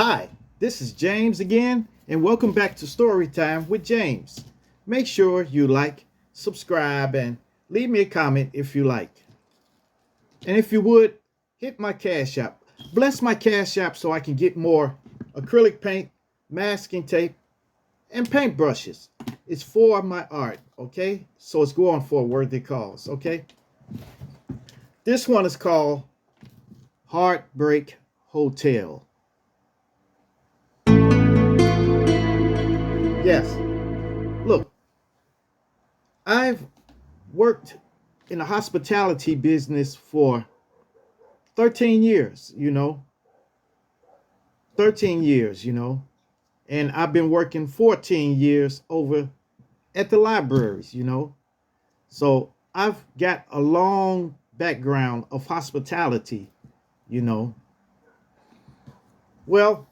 Hi, this is James again, and welcome back to Storytime with James. Make sure you like, subscribe, and leave me a comment if you like. And if you would, hit my Cash App. Bless my Cash App so I can get more acrylic paint, masking tape, and paintbrushes. It's for my art, okay? So it's going for a worthy cause, okay? This one is called Heartbreak Hotel. Yes, look, I've worked in the hospitality business for 13 years, 13 years, and I've been working 14 years over at the libraries. So I've got a long background of hospitality, you know. Well,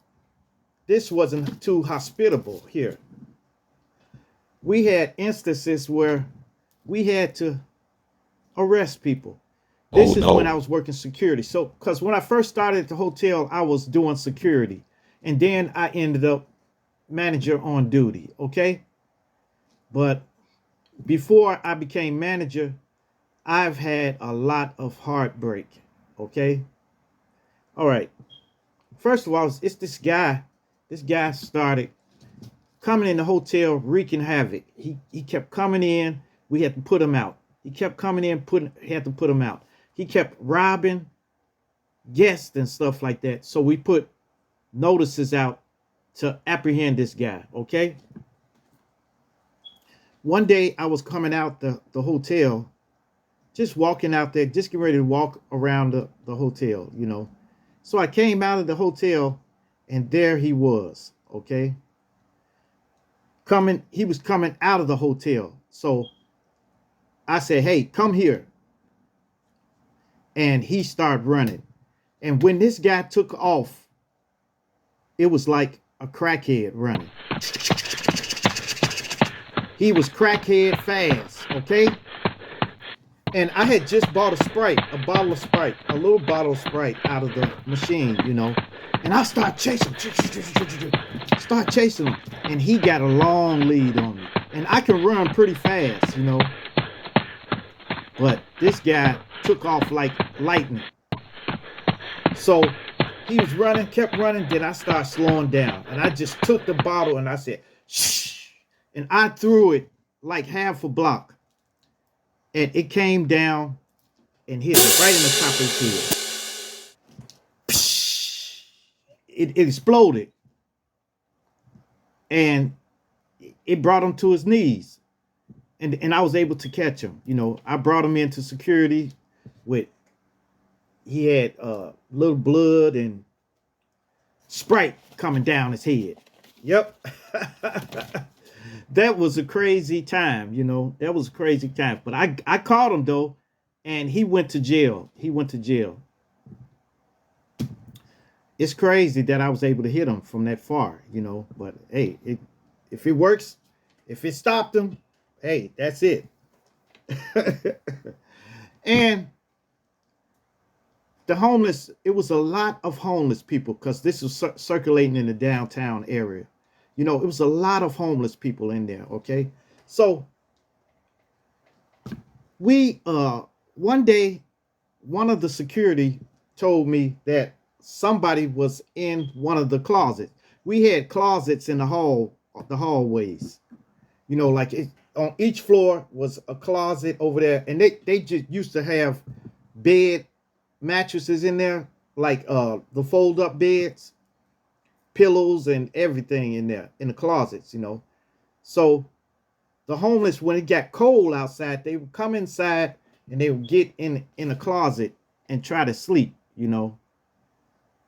this wasn't too hospitable here. We had instances where we had to arrest people. Oh This is when I no. was working security. So, because when I first started at the hotel, I was doing security, and then I ended up manager on duty. Okay, but before I became manager, I've had a lot of heartbreak. Okay, all right. First of all, it's this guy. This guy started coming in the hotel, wreaking havoc. He kept coming in. We had to put him out. He kept coming in, had to put him out. He kept robbing guests and stuff like that. So we put notices out to apprehend this guy. Okay. One day I was coming out the hotel, just walking out there, just getting ready to walk around the hotel. So I came out of the hotel and there he was. Okay. He was coming out of the hotel. So I said, hey, come here. And he started running. And when this guy took off, it was like a crackhead running. He was crackhead fast, okay? And I had just bought a bottle of Sprite, a little bottle of Sprite out of the machine. And I start chasing him. And he got a long lead on me. And I can run pretty fast. But this guy took off like lightning. So he was running, kept running. Then I started slowing down. And I just took the bottle and I said, shh. And I threw it like half a block. And it came down and hit him right in the top of his head. It exploded. And it brought him to his knees. And I was able to catch him. I brought him into security with, he had little blood and Sprite coming down his head. Yep. That was a crazy time. That was a crazy time. But I caught him though, and he went to jail. It's crazy that I was able to hit him from that far. But hey, if it works, if it stopped him, hey, that's it. And the homeless, it was a lot of homeless people because this was circulating in the downtown area. It was a lot of homeless people in there. Okay. So we, one day, one of the security told me that somebody was in one of the closets. We had closets in the hallways. Like on each floor was a closet over there, and they just used to have bed mattresses in there, like the fold up beds, pillows, and everything in there in the closets. So the homeless, when it got cold outside, they would come inside and they would get in the closet and try to sleep.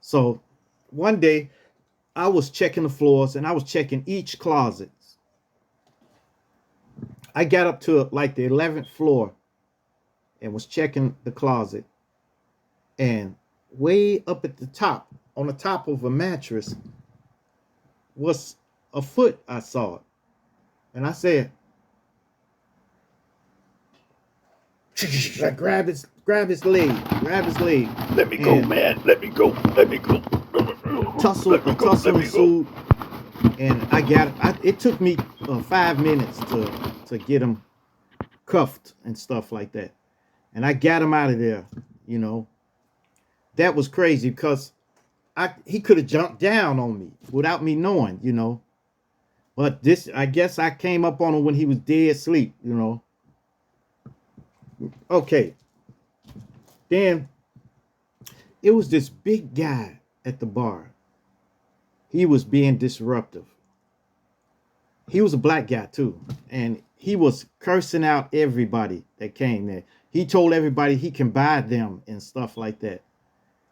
So one day I was checking the floors and I was checking each closet. I got up to like the 11th floor and was checking the closet. And way up at the top, on the top of a mattress, was a foot. I saw it. And I said, I grab his leg. Let me go, And man. Let me go. Let me go. tussle ensued, and it took me 5 minutes to get him cuffed and stuff like that, and I got him out of there. You know, that was crazy because he could have jumped down on me without me knowing. You know, but I guess I came up on him when he was dead asleep. You know. Okay, then it was this big guy at the bar. He was being disruptive. He was a black guy too, and he was cursing out everybody that came there. He told everybody he can buy them and stuff like that.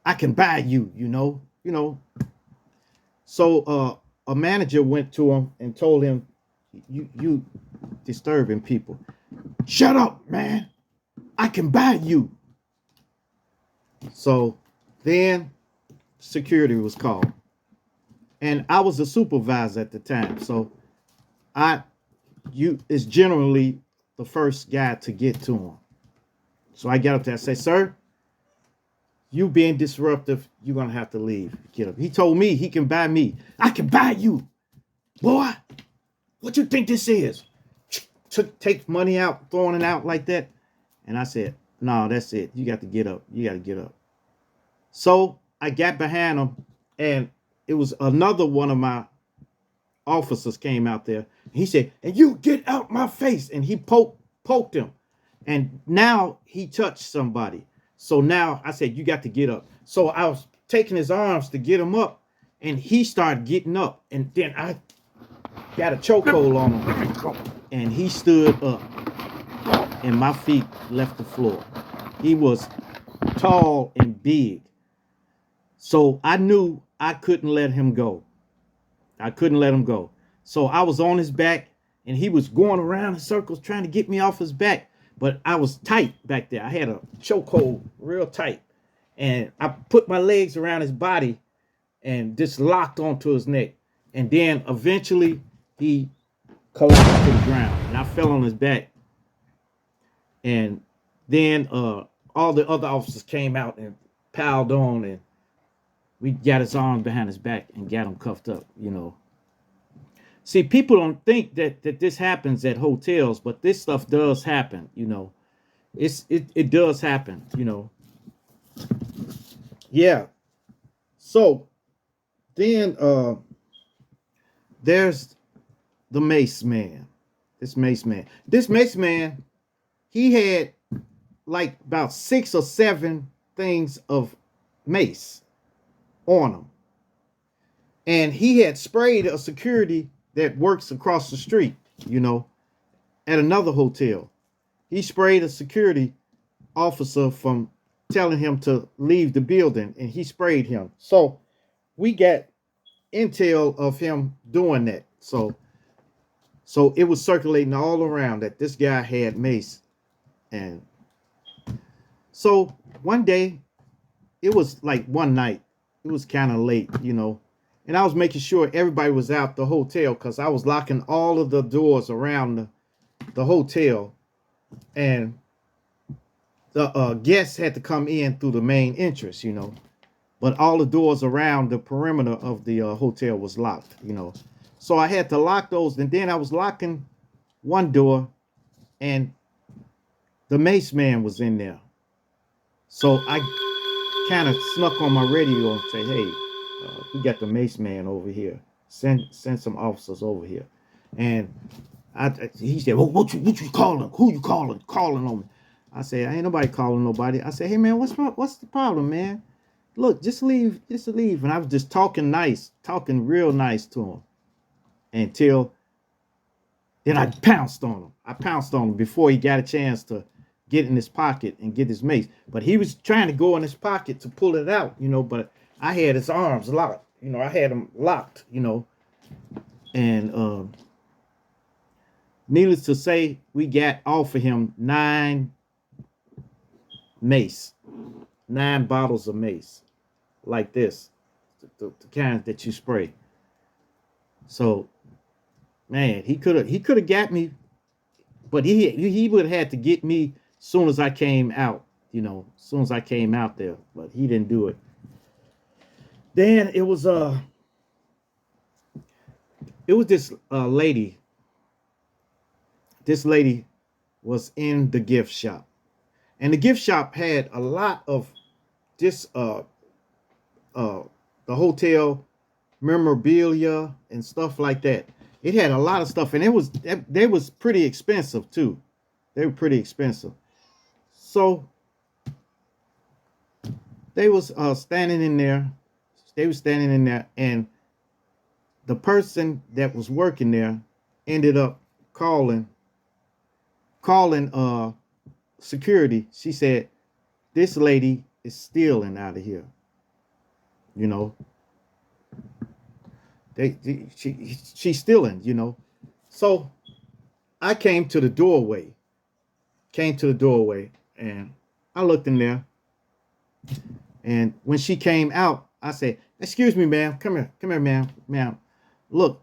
I can buy you, you know. So a manager went to him and told him, "You disturbing people. Shut up, man. I can buy you." So then security was called, and I was a supervisor at the time. So you is generally the first guy to get to him. So I got up there. I said, "Sir, you being disruptive, you're gonna have to leave. Get up." He told me he can buy me. I can buy you, boy. What you think this is? Take money out, throwing it out like that. And I said, "No, that's it. You got to get up. You got to get up." So I got behind him, and it was another one of my officers came out there. He said, "And you get out my face." And he poked him. And now he touched somebody. So now I said, "You got to get up." So I was taking his arms to get him up, and he started getting up. And then I got a chokehold on him, and he stood up, and my feet left the floor. He was tall and big. So I knew I couldn't let him go. I couldn't let him go. So I was on his back, and he was going around in circles trying to get me off his back. But I was tight back there. I had a chokehold real tight. And I put my legs around his body and just locked onto his neck. And then eventually he collapsed to the ground. And I fell on his back. And then all the other officers came out and piled on, and we got his arms behind his back and got him cuffed up, you know. See, people don't think that this happens at hotels, but this stuff does happen, you know. It does happen, you know. Yeah. So then there's the mace man. This mace man. This mace man, he had like about 6 or 7 things of mace on him. And he had sprayed a security that works across the street, you know, at another hotel. He sprayed a security officer from telling him to leave the building, and he sprayed him. So we got intel of him doing that. So it was circulating all around that this guy had mace. And so one day, it was like one night, it was kind of late, you know, and I was making sure everybody was out the hotel because I was locking all of the doors around the hotel, and the guests had to come in through the main entrance, you know, but all the doors around the perimeter of the hotel was locked, you know. So I had to lock those, and then I was locking one door, and the mace man was in there. So I kind of snuck on my radio and say, "Hey, we got the mace man over here. Send some officers over here." And he said, "Well, what you calling? Who you calling on me?" I said, "Ain't nobody calling nobody." I said, "Hey man, what's the problem, man? Look, just leave. And I was just talking real nice to him, until then I pounced on him before he got a chance to get in his pocket and get his mace. But he was trying to go in his pocket to pull it out, you know, but I had his arms locked, you know, I had him locked, you know. And needless to say, we got off of him 9 bottles of mace, like this, the kind that you spray. So, man, he could have got me, but he would have had to get me soon as I came out, you know, soon as I came out there, but he didn't do it. Then it was this lady. This lady was in the gift shop, and the gift shop had a lot of this uh the hotel memorabilia and stuff like that. It had a lot of stuff, and they was pretty expensive too. They were pretty expensive. So they was standing in there. They were standing in there, and the person that was working there ended up calling security. She said, "This lady is stealing out of here." You know, she's stealing. So I came to the doorway, and I looked in there. And when she came out, I said, "Excuse me, ma'am. Come here, ma'am. Look,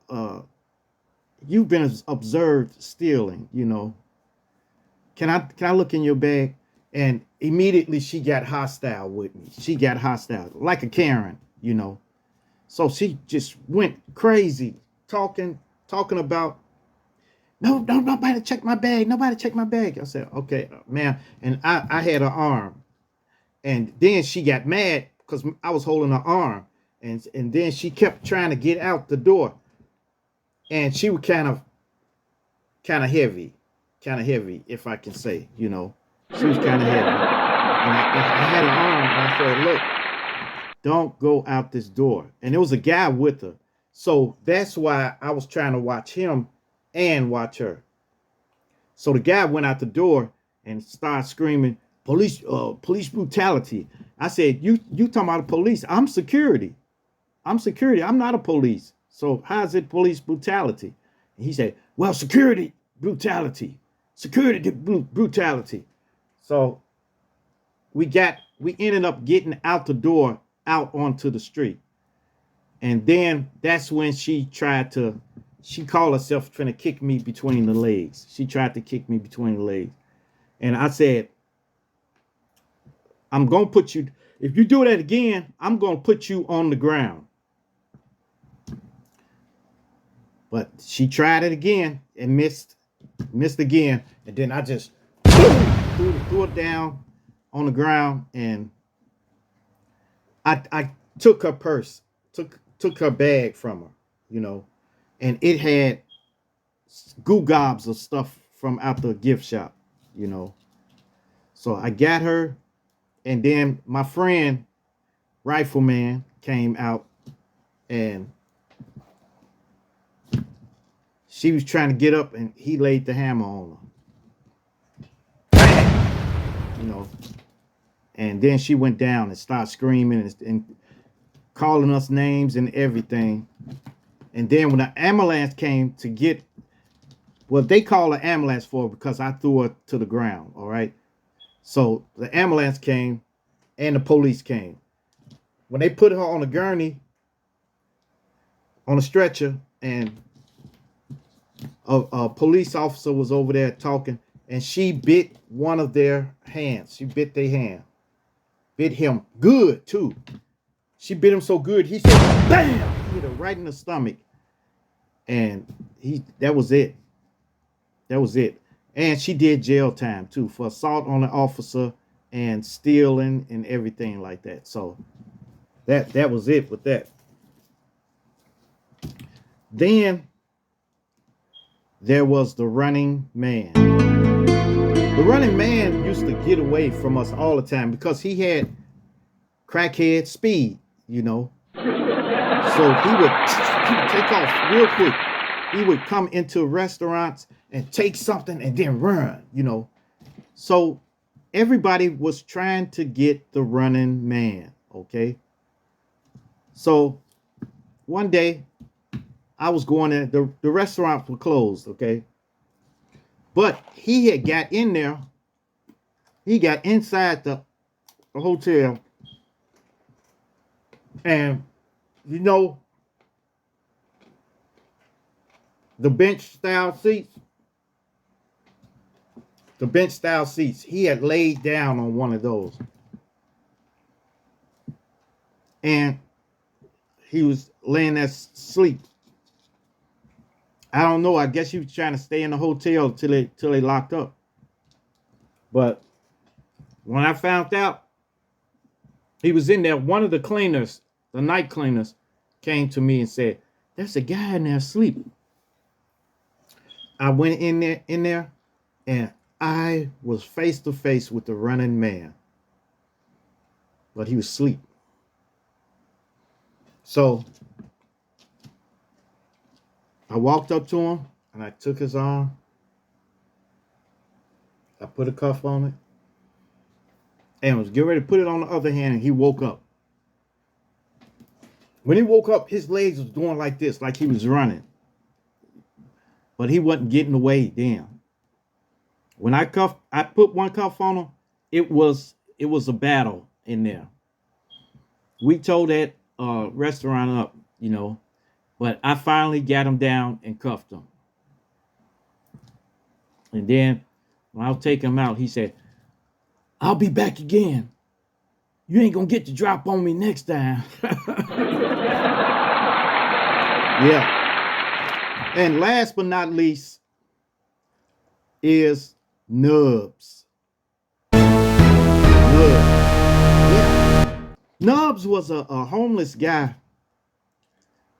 you've been observed stealing. Can I look in your bag?" And immediately she got hostile with me. She got hostile, like a Karen. So she just went crazy, talking about, no, nobody check my bag. Nobody check my bag. I said, "Okay, ma'am." And I had her arm. And then she got mad because I was holding her arm. And then she kept trying to get out the door. And she was kind of heavy, if I can say. She was kind of heavy. And I had her arm, and I said, "Look, don't go out this door." And there was a guy with her. So that's why I was trying to watch him and watch her. So the guy went out the door and started screaming, police brutality. I said, you talking about the police? I'm security. I'm not a police. So how's it police brutality? And he said, "Well, security brutality. Security brutality." So we ended up getting out the door, out onto the street. And then that's when she called herself trying to kick me between the legs. She tried to kick me between the legs. And I said, "I'm going to put you, if you do that again, I'm going to put you on the ground." But she tried it again and missed again. And then I just threw it down on the ground, and I took her purse, took her bag from her, and it had goo gobs of stuff from out the gift shop. So I got her, and then my friend Rifleman came out, and she was trying to get up, and he laid the hammer on her. Bam! And then she went down and started screaming and calling us names and everything. And then when the ambulance came to get, well, they called the ambulance for her because I threw her to the ground, all right? So the ambulance came and the police came. When they put her on a gurney, on a stretcher, and a police officer was over there talking, and she bit one of their hands. She bit their hand. Bit him good, too. She bit him so good, he said, bam! He hit her right in the stomach. And that was it. That was it. And she did jail time, too, for assault on an officer and stealing and everything like that. So that was it with that. Then there was the running man. The running man used to get away from us all the time because he had crackhead speed. So he would take off real quick. He would come into restaurants and take something and then run. So everybody was trying to get the running man, okay? So one day I was going in, the restaurants were closed, okay? But he had got in there. He got inside the hotel. And, the bench style seats, he had laid down on one of those. And he was laying there asleep. I don't know. I guess he was trying to stay in the hotel till they locked up. But when I found out he was in there, one of the cleaners, the night cleaners, came to me and said, "There's a guy in there asleep." I went in there, and I was face to face with the running man, but he was asleep. So I walked up to him and I took his arm. I put a cuff on it and was getting ready to put it on the other hand, and he woke up. When he woke up, his legs was going like this, like he was running. But he wasn't getting away then. When I put one cuff on him, it was a battle in there. We tore that restaurant up, but I finally got him down and cuffed him. And then when I was taking him out, he said, "I'll be back again. You ain't gonna get to drop on me next time." Yeah. And last but not least is Nubs. Nubs. Yeah. Nubs was a homeless guy,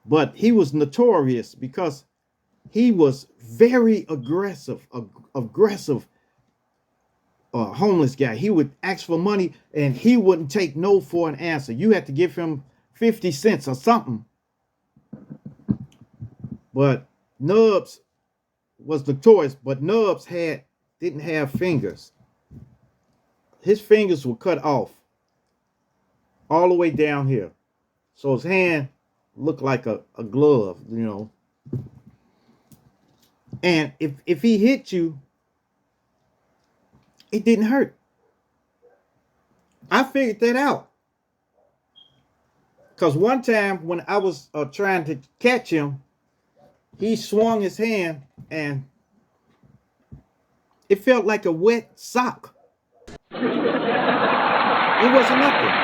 but he was notorious because he was very aggressive homeless guy. He would ask for money and he wouldn't take no for an answer. You had to give him 50 cents or something. But Nubs was notorious, but Nubs didn't have fingers. His fingers were cut off all the way down here. So his hand looked like a glove, And if he hit you, it didn't hurt. I figured that out. Because one time when I was trying to catch him, he swung his hand and it felt like a wet sock. It wasn't nothing.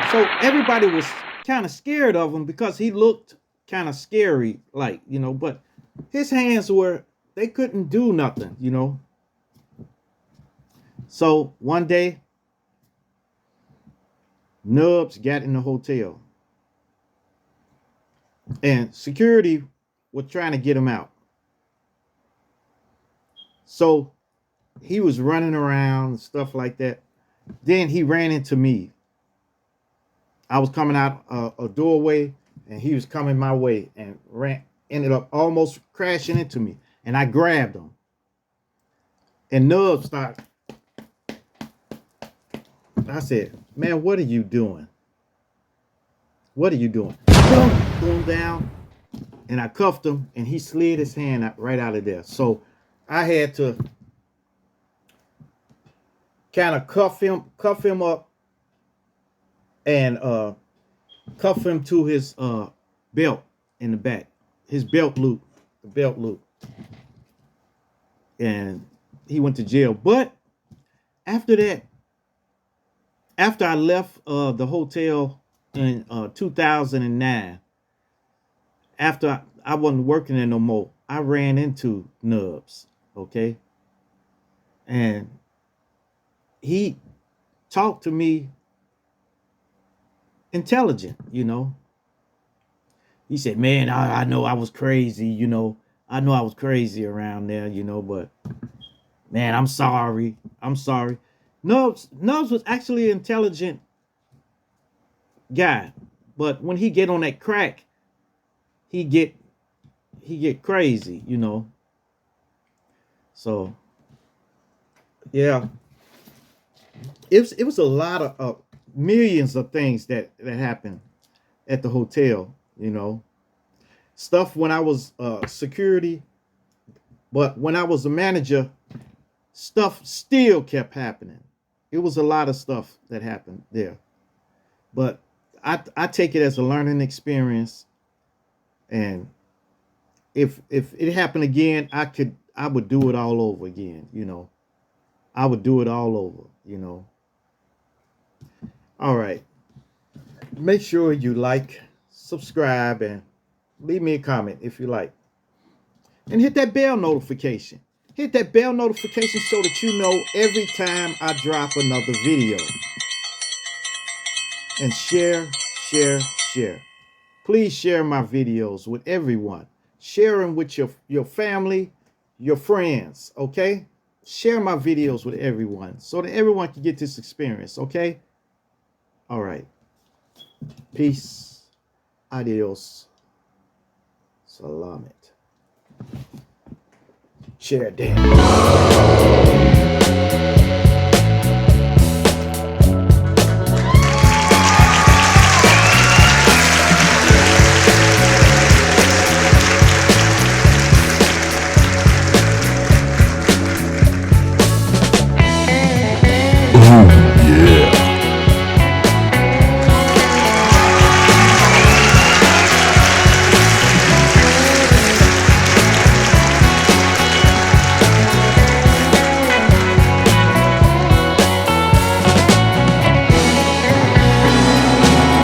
So everybody was kind of scared of him because he looked kind of scary, but his hands they couldn't do nothing, So one day, Nubs got in the hotel and security was trying to get him out. So he was running around and stuff like that. Then he ran into me. I was coming out a doorway and he was coming my way and ended up almost crashing into me. And I grabbed him. And Nubs started. I said, "Man, what are you doing? What are you doing?" Pull him down. And I cuffed him and he slid his hand right out of there. So I had to kind of cuff him up and cuff him to his belt in the back, his belt loop, the belt loop. And he went to jail. But after that, after I left the hotel in 2009, after I wasn't working there no more, I ran into Nubs, okay? And he talked to me intelligent, He said, "Man, I know I was crazy, I know I was crazy around there, but man, I'm sorry. I'm sorry." Nubs was actually an intelligent guy, but when he get on that crack, he get crazy, So yeah, it was a lot of millions of things that happened at the hotel, Stuff when I was security, but when I was a manager, stuff still kept happening. It was a lot of stuff that happened there. But I take it as a learning experience. And if it happened again, I would do it all over again, I would do it all over, All right. Make sure you like, subscribe, and leave me a comment if you like. And hit that bell notification. Hit that bell notification so that you know every time I drop another video. And share, share, share. Please share my videos with everyone. Share them with your family, your friends, okay? Share my videos with everyone so that everyone can get this experience, okay? All right. Peace. Adios. Salamat. Share, damn.